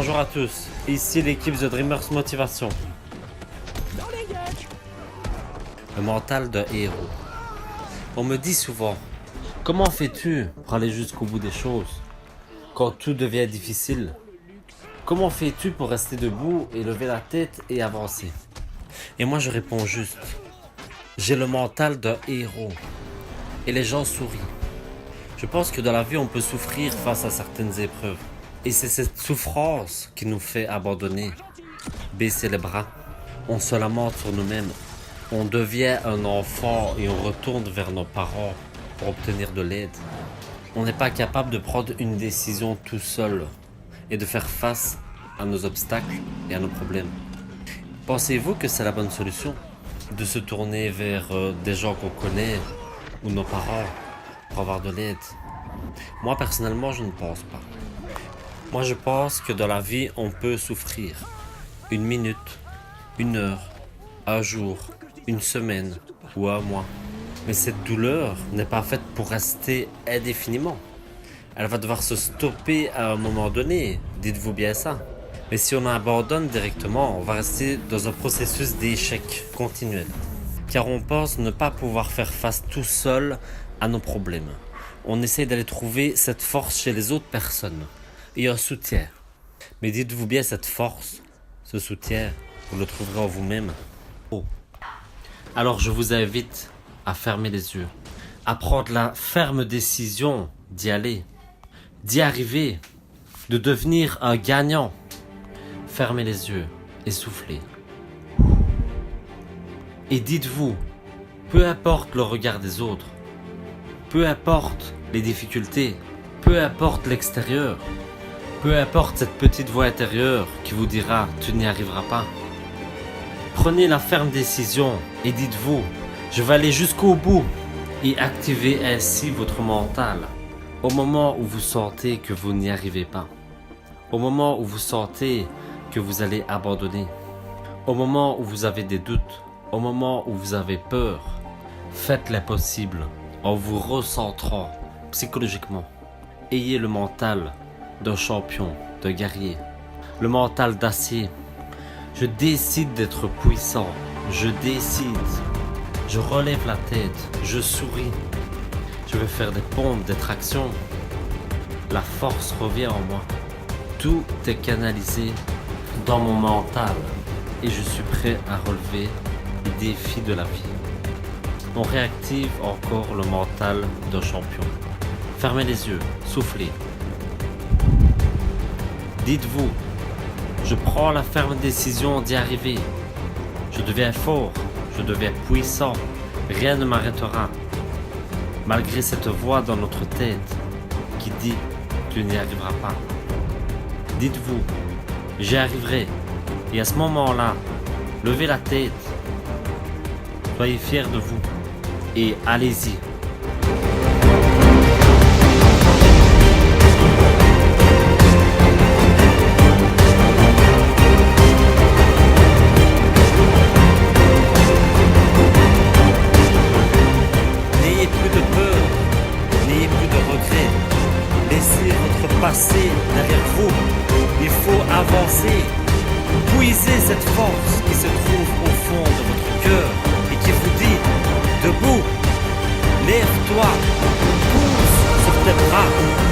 Bonjour à tous, ici l'équipe The Dreamers Motivation. Le mental d'un héros. On me dit souvent, comment fais-tu pour aller jusqu'au bout des choses quand tout devient difficile? Comment fais-tu pour rester debout et lever la tête et avancer? Et moi je réponds juste, j'ai le mental d'un héros. Et les gens sourient. Je pense que dans la vie on peut souffrir face à certaines épreuves. Et c'est cette souffrance qui nous fait abandonner, baisser les bras. On se lamente sur nous-mêmes. On devient un enfant et on retourne vers nos parents pour obtenir de l'aide. On n'est pas capable de prendre une décision tout seul et de faire face à nos obstacles et à nos problèmes. Pensez-vous que c'est la bonne solution de se tourner vers des gens qu'on connaît ou nos parents pour avoir de l'aide? Moi personnellement je ne pense pas. Moi je pense que dans la vie on peut souffrir 1 minute, 1 heure, 1 jour, 1 semaine ou 1 mois. Mais cette douleur n'est pas faite pour rester indéfiniment. Elle va devoir se stopper à un moment donné, dites-vous bien ça. Mais si on abandonne directement, on va rester dans un processus d'échec continuel. Car on pense ne pas pouvoir faire face tout seul à nos problèmes. On essaie d'aller trouver cette force chez les autres personnes et un soutien. Mais dites-vous bien, cette force, ce soutien, vous le trouverez en vous-même. Oh. Alors je vous invite à fermer les yeux, à prendre la ferme décision d'y aller, d'y arriver, de devenir un gagnant. Fermez les yeux et soufflez. Et dites-vous, peu importe le regard des autres, peu importe les difficultés, peu importe l'extérieur, peu importe cette petite voix intérieure qui vous dira « tu n'y arriveras pas ». Prenez la ferme décision et dites-vous « je vais aller jusqu'au bout » et activez ainsi votre mental. Au moment où vous sentez que vous n'y arrivez pas, au moment où vous sentez que vous allez abandonner, au moment où vous avez des doutes, au moment où vous avez peur, faites l'impossible en vous recentrant psychologiquement. Ayez le mental d'un champion, d'un guerrier, le mental d'acier. Je décide d'être puissant, je décide, je relève la tête, je souris, je vais faire des pompes, des tractions. La force revient en moi. Tout est canalisé dans mon mental et je suis prêt à relever les défis de la vie. On réactive encore le mental d'un champion. Fermez les yeux, soufflez. Dites-vous, je prends la ferme décision d'y arriver. Je deviens fort, je deviens puissant, rien ne m'arrêtera. Malgré cette voix dans notre tête qui dit tu n'y arriveras pas. Dites-vous, j'y arriverai. Et à ce moment-là, levez la tête. Soyez fiers de vous et allez-y. N'ayez plus de peur, n'ayez plus de regrets. Laissez votre passé derrière vous. Il faut avancer. Puisez cette force qui se trouve au fond de votre cœur et qui vous dit debout, lève-toi, pousse sur tes bras.